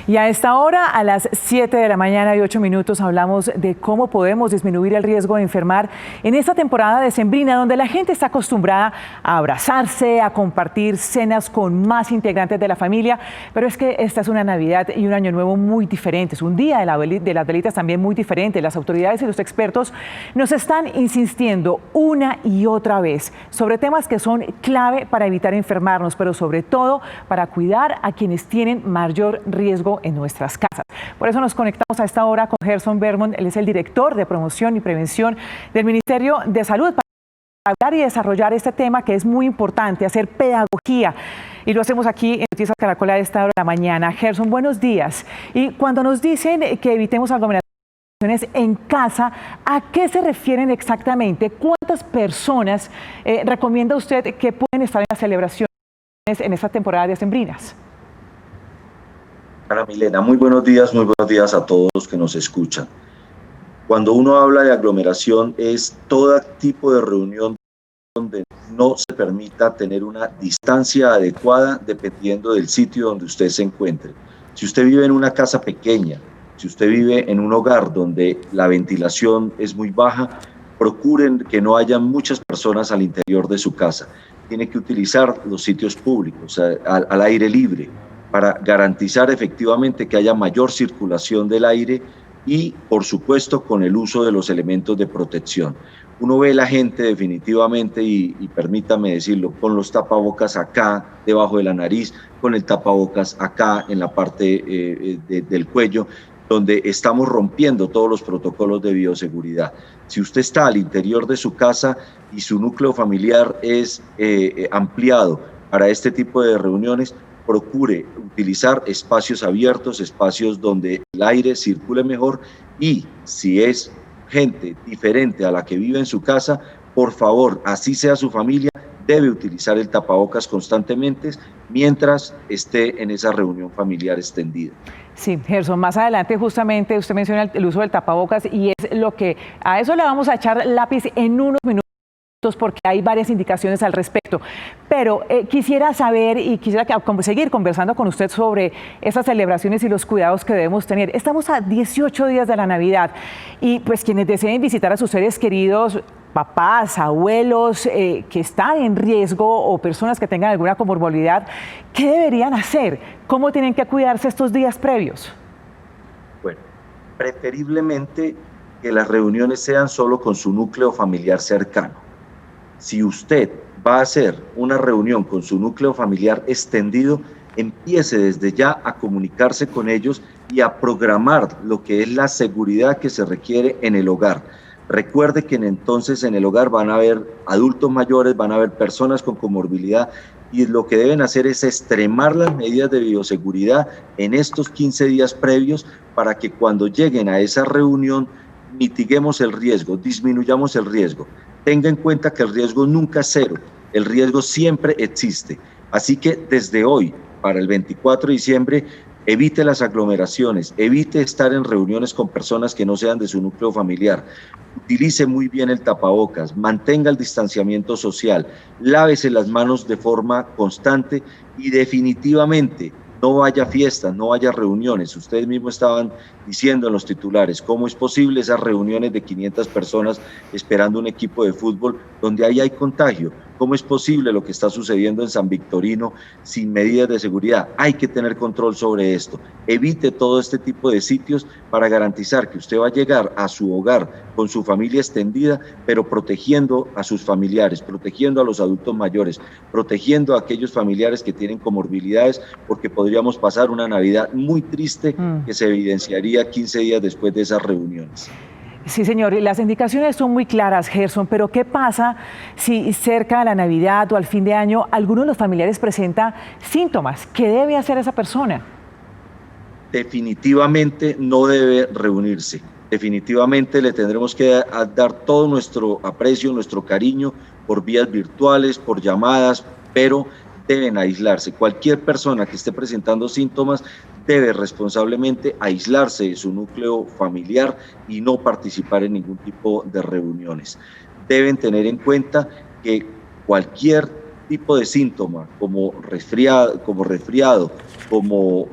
Y a esta hora, a las 7 de la mañana y 8 minutos, hablamos de cómo podemos disminuir el riesgo de enfermar en esta temporada decembrina, donde la gente está acostumbrada a abrazarse, a compartir cenas con más integrantes de la familia. Pero es que esta es una Navidad y un Año Nuevo muy diferentes, un día de las velitas también muy diferente. Las autoridades y los expertos nos están insistiendo una y otra vez sobre temas que son clave para evitar enfermarnos, pero sobre todo para cuidar a quienes tienen mayor riesgo en nuestras casas. Por eso nos conectamos a esta hora con Gerson Vermont. Él es el director de promoción y prevención del Ministerio de Salud, para hablar y desarrollar este tema que es muy importante, hacer pedagogía. Y lo hacemos aquí en Noticias Caracol a esta hora de la mañana. Gerson, buenos días. Y cuando nos dicen que evitemos aglomeraciones en casa, ¿a qué se refieren exactamente? ¿Cuántas personas recomienda usted que pueden estar en las celebraciones en esta temporada decembrinas? Ana Milena, muy buenos días a todos los que nos escuchan. Cuando uno habla de aglomeración es todo tipo de reunión donde no se permita tener una distancia adecuada dependiendo del sitio donde usted se encuentre. Si usted vive en una casa pequeña, si usted vive en un hogar donde la ventilación es muy baja, procuren que no haya muchas personas al interior de su casa. Tiene que utilizar los sitios públicos, al aire libre, para garantizar efectivamente que haya mayor circulación del aire y, por supuesto, con el uso de los elementos de protección. Uno ve la gente definitivamente, y permítame decirlo, con los tapabocas acá, debajo de la nariz, con el tapabocas acá, en la parte del cuello, donde estamos rompiendo todos los protocolos de bioseguridad. Si usted está al interior de su casa y su núcleo familiar es ampliado para este tipo de reuniones, procure utilizar espacios abiertos, espacios donde el aire circule mejor, y si es gente diferente a la que vive en su casa, por favor, así sea su familia, debe utilizar el tapabocas constantemente mientras esté en esa reunión familiar extendida. Sí, Gerson, más adelante justamente usted menciona el uso del tapabocas y es lo que a eso le vamos a echar lápiz en unos minutos, porque hay varias indicaciones al respecto. Pero quisiera saber y quisiera seguir conversando con usted sobre esas celebraciones y los cuidados que debemos tener. Estamos a 18 días de la Navidad y pues quienes deseen visitar a sus seres queridos, papás, abuelos que están en riesgo o personas que tengan alguna comorbilidad, ¿qué deberían hacer? ¿Cómo tienen que cuidarse estos días previos? Bueno, preferiblemente que las reuniones sean solo con su núcleo familiar cercano. Si usted va a hacer una reunión con su núcleo familiar extendido, empiece desde ya a comunicarse con ellos y a programar lo que es la seguridad que se requiere en el hogar. Recuerde que entonces en el hogar van a haber adultos mayores, van a haber personas con comorbilidad, y lo que deben hacer es extremar las medidas de bioseguridad en estos 15 días previos para que cuando lleguen a esa reunión mitiguemos el riesgo, disminuyamos el riesgo. Tenga en cuenta que el riesgo nunca es cero, el riesgo siempre existe. Así que desde hoy, para el 24 de diciembre, evite las aglomeraciones, evite estar en reuniones con personas que no sean de su núcleo familiar. Utilice muy bien el tapabocas, mantenga el distanciamiento social, lávese las manos de forma constante y definitivamente no vaya a fiestas, no vaya a reuniones. Ustedes mismos estaban diciendo en los titulares, ¿cómo es posible esas reuniones de 500 personas esperando un equipo de fútbol donde ahí hay contagio? ¿Cómo es posible lo que está sucediendo en San Victorino sin medidas de seguridad? Hay que tener control sobre esto. Evite todo este tipo de sitios para garantizar que usted va a llegar a su hogar con su familia extendida, pero protegiendo a sus familiares, protegiendo a los adultos mayores, protegiendo a aquellos familiares que tienen comorbilidades, porque podríamos pasar una Navidad muy triste que se evidenciaría 15 días después de esas reuniones. Sí, señor, las indicaciones son muy claras, Gerson, pero ¿qué pasa si cerca de la Navidad o al fin de año alguno de los familiares presenta síntomas? ¿Qué debe hacer esa persona? Definitivamente no debe reunirse. Definitivamente le tendremos que dar todo nuestro aprecio, nuestro cariño por vías virtuales, por llamadas, pero deben aislarse. Cualquier persona que esté presentando síntomas debe responsablemente aislarse de su núcleo familiar y no participar en ningún tipo de reuniones. Deben tener en cuenta que cualquier tipo de síntoma, como resfriado, como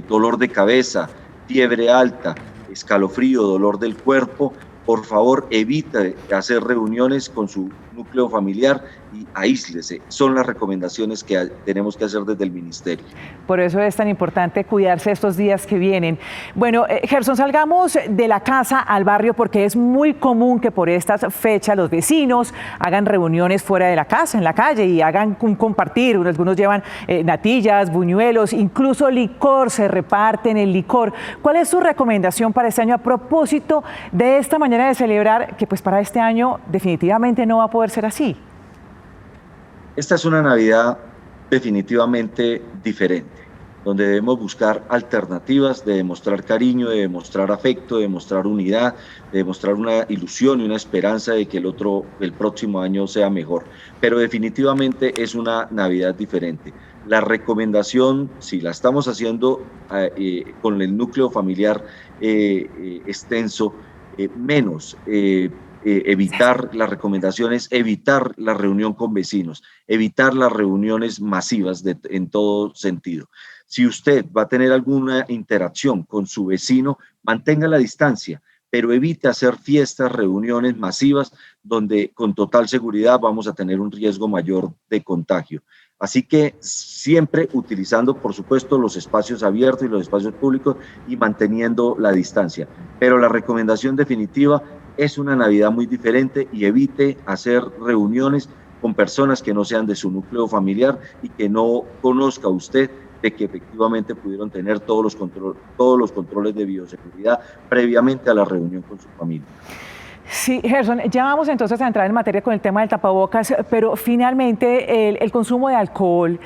dolor de cabeza, fiebre alta, escalofrío, dolor del cuerpo, por favor evite hacer reuniones con su núcleo familiar y aíslese. Son las recomendaciones que tenemos que hacer desde el ministerio. Por eso es tan importante cuidarse estos días que vienen. Bueno, Gerson, salgamos de la casa al barrio porque es muy común que por estas fechas los vecinos hagan reuniones fuera de la casa, en la calle, y hagan un compartir. Algunos llevan natillas, buñuelos, incluso licor, se reparten el licor. ¿Cuál es su recomendación para este año a propósito de esta manera de celebrar que pues para este año definitivamente no va a poder ser así? Esta es una Navidad definitivamente diferente, donde debemos buscar alternativas de demostrar cariño, de demostrar afecto, de demostrar unidad, de demostrar una ilusión y una esperanza de que el próximo año sea mejor. Pero definitivamente es una Navidad diferente. La recomendación, si la estamos haciendo con el núcleo familiar extenso, menos evitar las recomendaciones, evitar la reunión con vecinos, evitar las reuniones masivas en todo sentido. Si usted va a tener alguna interacción con su vecino, mantenga la distancia, pero evite hacer fiestas, reuniones masivas donde con total seguridad vamos a tener un riesgo mayor de contagio. Así que siempre utilizando, por supuesto, los espacios abiertos y los espacios públicos y manteniendo la distancia. Pero la recomendación definitiva es una Navidad muy diferente y evite hacer reuniones con personas que no sean de su núcleo familiar y que no conozca usted de que efectivamente pudieron tener todos los controles de bioseguridad previamente a la reunión con su familia. Sí, Gerson, ya vamos entonces a entrar en materia con el tema del tapabocas, pero finalmente el consumo de alcohol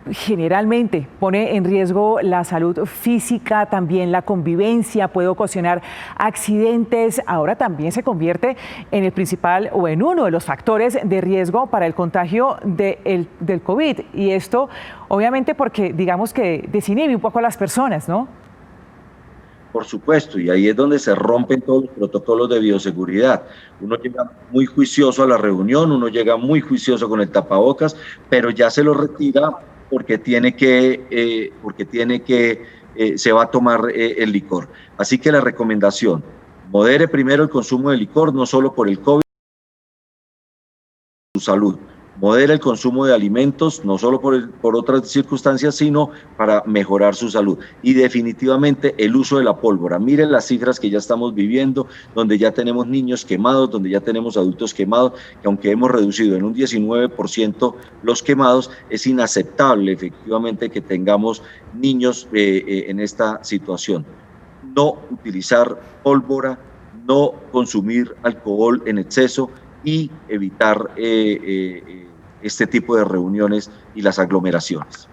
generalmente pone en riesgo la salud física, también la convivencia, puede ocasionar accidentes. Ahora también se convierte en el principal o en uno de los factores de riesgo para el contagio del COVID. Y esto obviamente porque digamos que desinhibe un poco a las personas, ¿no? Por supuesto, y ahí es donde se rompen todos los protocolos de bioseguridad. Uno llega muy juicioso a la reunión, uno llega muy juicioso con el tapabocas, pero ya se lo retira porque se va a tomar el licor. Así que la recomendación, modere primero el consumo de licor, no solo por el COVID, su salud. Modera el consumo de alimentos, no solo por otras circunstancias, sino para mejorar su salud. Y definitivamente el uso de la pólvora. Miren las cifras que ya estamos viviendo, donde ya tenemos niños quemados, donde ya tenemos adultos quemados, que aunque hemos reducido en un 19% los quemados, es inaceptable efectivamente que tengamos niños en esta situación. No utilizar pólvora, no consumir alcohol en exceso y evitar este tipo de reuniones y las aglomeraciones.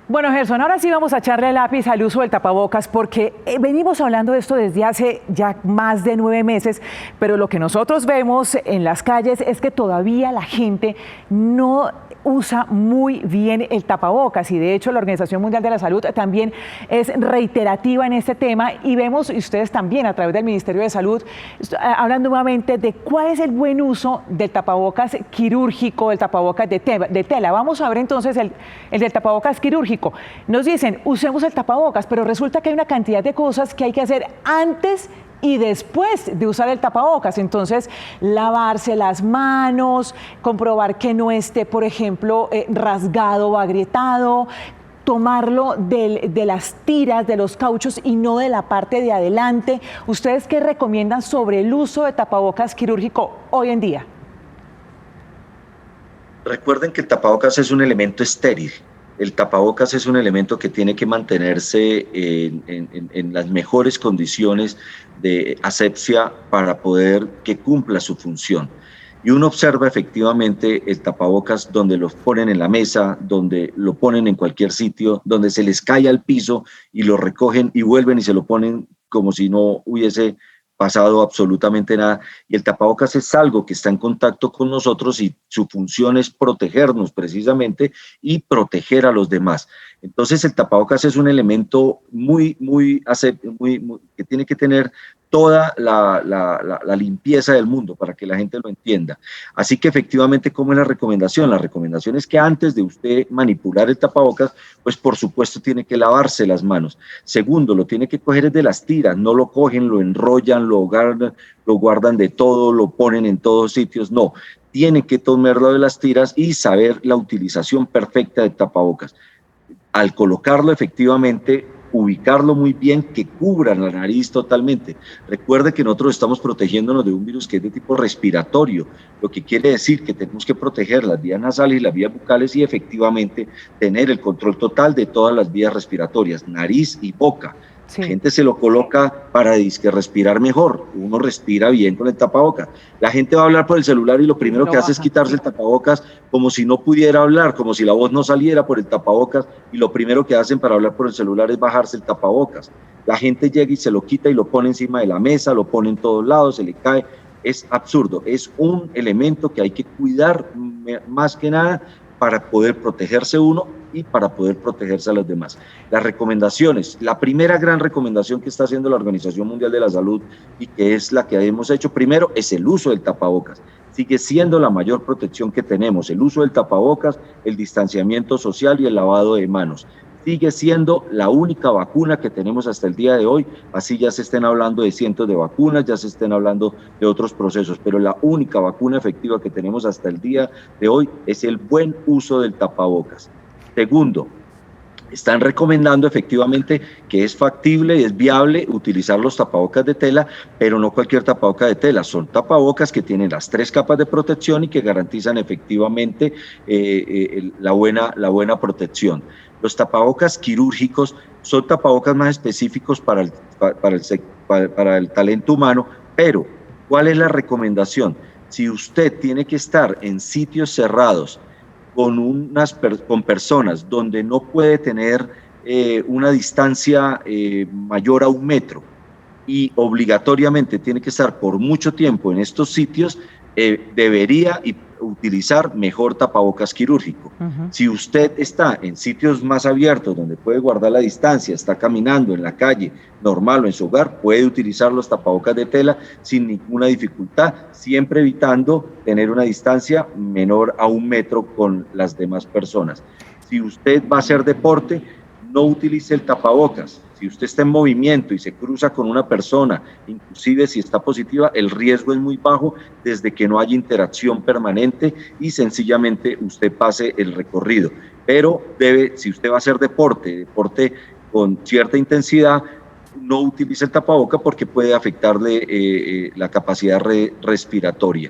Bueno, Gerson, ahora sí vamos a echarle lápiz al uso del tapabocas porque venimos hablando de esto desde hace ya más de 9 meses, pero lo que nosotros vemos en las calles es que todavía la gente no usa muy bien el tapabocas y de hecho la Organización Mundial de la Salud también es reiterativa en este tema y vemos, y ustedes también a través del Ministerio de Salud, hablan nuevamente de cuál es el buen uso del tapabocas quirúrgico, del tapabocas de tela. Vamos a ver entonces el del tapabocas quirúrgico. Nos dicen, usemos el tapabocas, pero resulta que hay una cantidad de cosas que hay que hacer antes y después de usar el tapabocas. Entonces, lavarse las manos, comprobar que no esté, por ejemplo, rasgado o agrietado, tomarlo de las tiras, de los cauchos y no de la parte de adelante. ¿Ustedes qué recomiendan sobre el uso de tapabocas quirúrgico hoy en día? Recuerden que el tapabocas es un elemento estéril. El tapabocas es un elemento que tiene que mantenerse en las mejores condiciones de asepsia para poder que cumpla su función. Y uno observa efectivamente el tapabocas donde los ponen en la mesa, donde lo ponen en cualquier sitio, donde se les cae al piso y lo recogen y vuelven y se lo ponen como si no hubiese pasado absolutamente nada. Y el tapabocas es algo que está en contacto con nosotros y su función es protegernos precisamente y proteger a los demás. Entonces el tapabocas es un elemento que tiene que tener toda la limpieza del mundo para que la gente lo entienda. Así que efectivamente, ¿cómo es la recomendación? La recomendación es que antes de usted manipular el tapabocas, pues por supuesto tiene que lavarse las manos. Segundo, lo tiene que coger desde las tiras, no lo cogen, lo enrollan, lo guardan de todo, lo ponen en todos sitios, no. Tiene que tomarlo de las tiras y saber la utilización perfecta del tapabocas. Al colocarlo efectivamente, ubicarlo muy bien, que cubra la nariz totalmente. Recuerde que nosotros estamos protegiéndonos de un virus que es de tipo respiratorio, lo que quiere decir que tenemos que proteger las vías nasales y las vías bucales y efectivamente tener el control total de todas las vías respiratorias, nariz y boca. Sí. La gente se lo coloca para disque respirar mejor, uno respira bien con el tapabocas. La gente va a hablar por el celular y lo primero que hace es quitarse el tapabocas como si no pudiera hablar, como si la voz no saliera por el tapabocas, y lo primero que hacen para hablar por el celular es bajarse el tapabocas. La gente llega y se lo quita y lo pone encima de la mesa, lo pone en todos lados, se le cae. Es absurdo, es un elemento que hay que cuidar más que nada para poder protegerse uno y para poder protegerse a los demás. Las recomendaciones, la primera gran recomendación que está haciendo la Organización Mundial de la Salud y que es la que hemos hecho primero es el uso del tapabocas. Sigue siendo la mayor protección que tenemos, el uso del tapabocas, el distanciamiento social y el lavado de manos. Sigue siendo la única vacuna que tenemos hasta el día de hoy, así ya se estén hablando de cientos de vacunas, ya se estén hablando de otros procesos, pero la única vacuna efectiva que tenemos hasta el día de hoy es el buen uso del tapabocas. Segundo, están recomendando efectivamente que es factible y es viable utilizar los tapabocas de tela, pero no cualquier tapabocas de tela, son tapabocas que tienen las 3 capas de protección y que garantizan efectivamente la buena protección. Los tapabocas quirúrgicos son tapabocas más específicos para el talento humano, pero ¿cuál es la recomendación? Si usted tiene que estar en sitios cerrados con personas donde no puede tener una distancia mayor a 1 metro y obligatoriamente tiene que estar por mucho tiempo en estos sitios, debería utilizar mejor tapabocas quirúrgico. Si usted está en sitios más abiertos donde puede guardar la distancia, está caminando en la calle normal o en su hogar, puede utilizar los tapabocas de tela sin ninguna dificultad, siempre evitando tener una distancia menor a 1 metro con las demás personas. Si usted va a hacer deporte, no utilice el tapabocas. Si usted está en movimiento y se cruza con una persona, inclusive si está positiva, el riesgo es muy bajo desde que no haya interacción permanente y sencillamente usted pase el recorrido. Pero si usted va a hacer deporte con cierta intensidad, no utilice el tapaboca porque puede afectarle la capacidad respiratoria.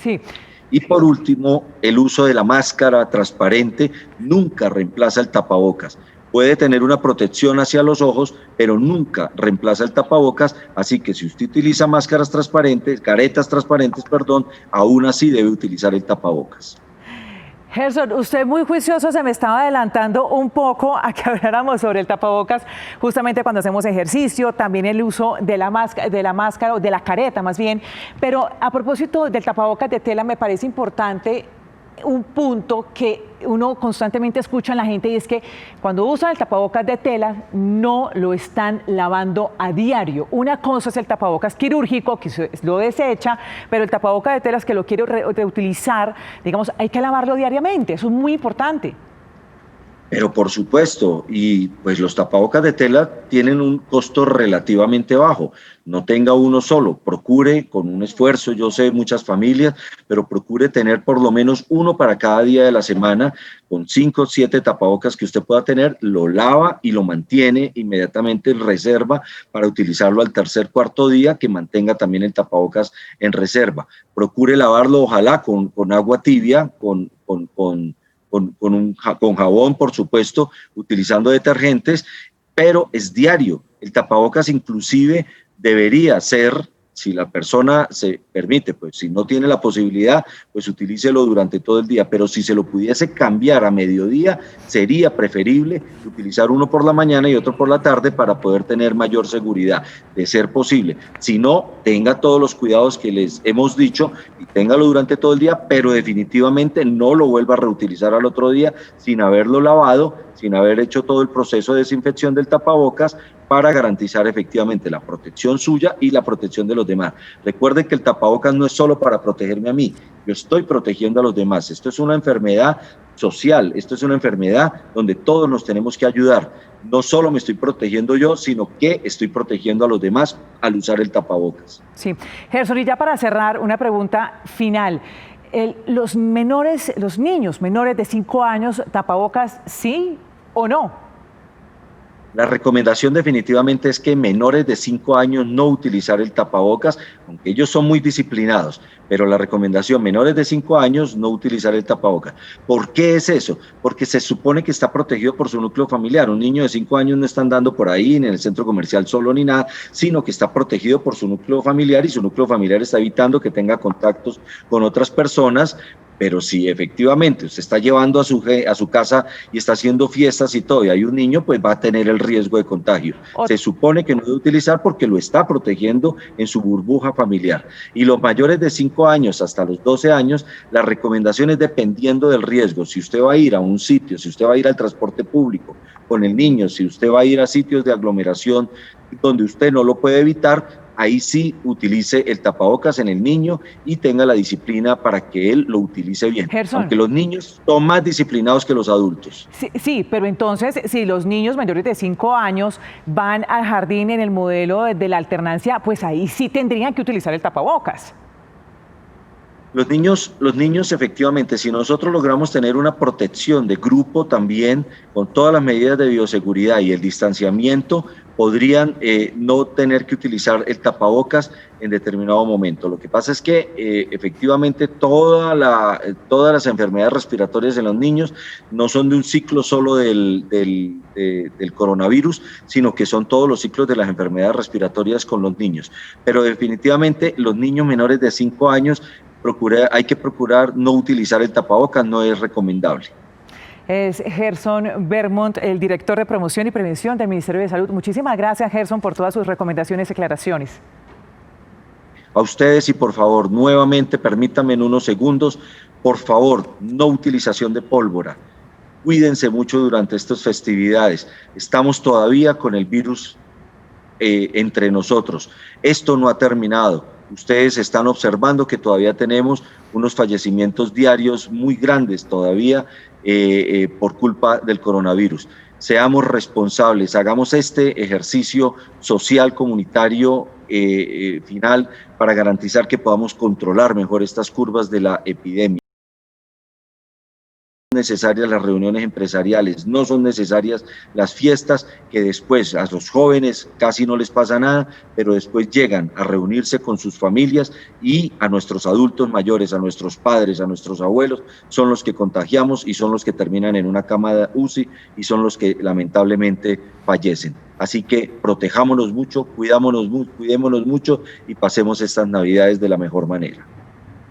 Sí. Y por último, el uso de la máscara transparente nunca reemplaza el tapabocas. Puede tener una protección hacia los ojos, pero nunca reemplaza el tapabocas, así que si usted utiliza caretas transparentes, aún así debe utilizar el tapabocas. Gerson, usted muy juicioso, se me estaba adelantando un poco a que habláramos sobre el tapabocas, justamente cuando hacemos ejercicio, también el uso de la máscara o de la careta más bien, pero a propósito del tapabocas de tela me parece importante un punto que uno constantemente escucha en la gente y es que cuando usan el tapabocas de tela no lo están lavando a diario. Una cosa es el tapabocas quirúrgico que se lo desecha, pero el tapabocas de tela que lo quiere reutilizar, digamos, hay que lavarlo diariamente, eso es muy importante. Pero por supuesto, y pues los tapabocas de tela tienen un costo relativamente bajo. No tenga uno solo, procure con un esfuerzo, yo sé muchas familias, pero procure tener por lo menos uno para cada día de la semana, con 5 o 7 tapabocas que usted pueda tener, lo lava y lo mantiene inmediatamente en reserva para utilizarlo al tercer, cuarto día, que mantenga también el tapabocas en reserva. Procure lavarlo, ojalá con agua tibia, con jabón, por supuesto, utilizando detergentes, pero es diario. El tapabocas inclusive debería ser, si la persona se permite, pues si no tiene la posibilidad, pues utilícelo durante todo el día, pero si se lo pudiese cambiar a mediodía, sería preferible utilizar uno por la mañana y otro por la tarde para poder tener mayor seguridad, de ser posible. Si no, tenga todos los cuidados que les hemos dicho y téngalo durante todo el día, pero definitivamente no lo vuelva a reutilizar al otro día sin haberlo lavado, sin haber hecho todo el proceso de desinfección del tapabocas, para garantizar efectivamente la protección suya y la protección de los demás. Recuerden que el tapabocas no es solo para protegerme a mí, yo estoy protegiendo a los demás. Esto es una enfermedad social, esto es una enfermedad donde todos nos tenemos que ayudar. No solo me estoy protegiendo yo, sino que estoy protegiendo a los demás al usar el tapabocas. Sí. Gerson, y ya para cerrar, una pregunta final. Los niños menores de 5 años, tapabocas, ¿sí o no? La recomendación definitivamente es que menores de 5 años no utilizar el tapabocas, aunque ellos son muy disciplinados, pero la recomendación, menores de 5 años no utilizar el tapabocas. ¿Por qué es eso? Porque se supone que está protegido por su núcleo familiar. Un niño de 5 años no está andando por ahí en el centro comercial solo ni nada, sino que está protegido por su núcleo familiar y su núcleo familiar está evitando que tenga contactos con otras personas. Pero si efectivamente usted está llevando a su casa y está haciendo fiestas y todo, y hay un niño, pues va a tener el riesgo de contagio. Se supone que no debe utilizar porque lo está protegiendo en su burbuja familiar. Y los mayores de 5 años hasta los 12 años, las recomendaciones dependiendo del riesgo. Si usted va a ir a un sitio, si usted va a ir al transporte público con el niño, si usted va a ir a sitios de aglomeración donde usted no lo puede evitar, ahí sí utilice el tapabocas en el niño y tenga la disciplina para que él lo utilice bien. Gerson, aunque los niños son más disciplinados que los adultos. Sí, pero entonces, si los niños mayores de 5 años van al jardín en el modelo de la alternancia, pues ahí sí tendrían que utilizar el tapabocas. Los niños efectivamente, si nosotros logramos tener una protección de grupo también, con todas las medidas de bioseguridad y el distanciamiento, podrían no tener que utilizar el tapabocas en determinado momento. Lo que pasa es que efectivamente todas las enfermedades respiratorias en los niños no son de un ciclo solo del coronavirus, sino que son todos los ciclos de las enfermedades respiratorias con los niños. Pero definitivamente los niños menores de 5 años hay que procurar no utilizar el tapabocas, no es recomendable. Es Gerson Vermont, el director de promoción y prevención del Ministerio de Salud. Muchísimas gracias, Gerson, por todas sus recomendaciones y aclaraciones. A ustedes y por favor, nuevamente permítanme en unos segundos, por favor, no utilización de pólvora. Cuídense mucho durante estas festividades. Estamos todavía con el virus entre nosotros. Esto no ha terminado. Ustedes están observando que todavía tenemos unos fallecimientos diarios muy grandes todavía por culpa del coronavirus. Seamos responsables, hagamos este ejercicio social comunitario final para garantizar que podamos controlar mejor estas curvas de la epidemia. Necesarias las reuniones empresariales, no son necesarias las fiestas que después a los jóvenes casi no les pasa nada, pero después llegan a reunirse con sus familias y a nuestros adultos mayores, a nuestros padres, a nuestros abuelos, son los que contagiamos y son los que terminan en una cama de UCI y son los que lamentablemente fallecen. Así que protejámonos mucho, cuidémonos mucho y pasemos estas Navidades de la mejor manera.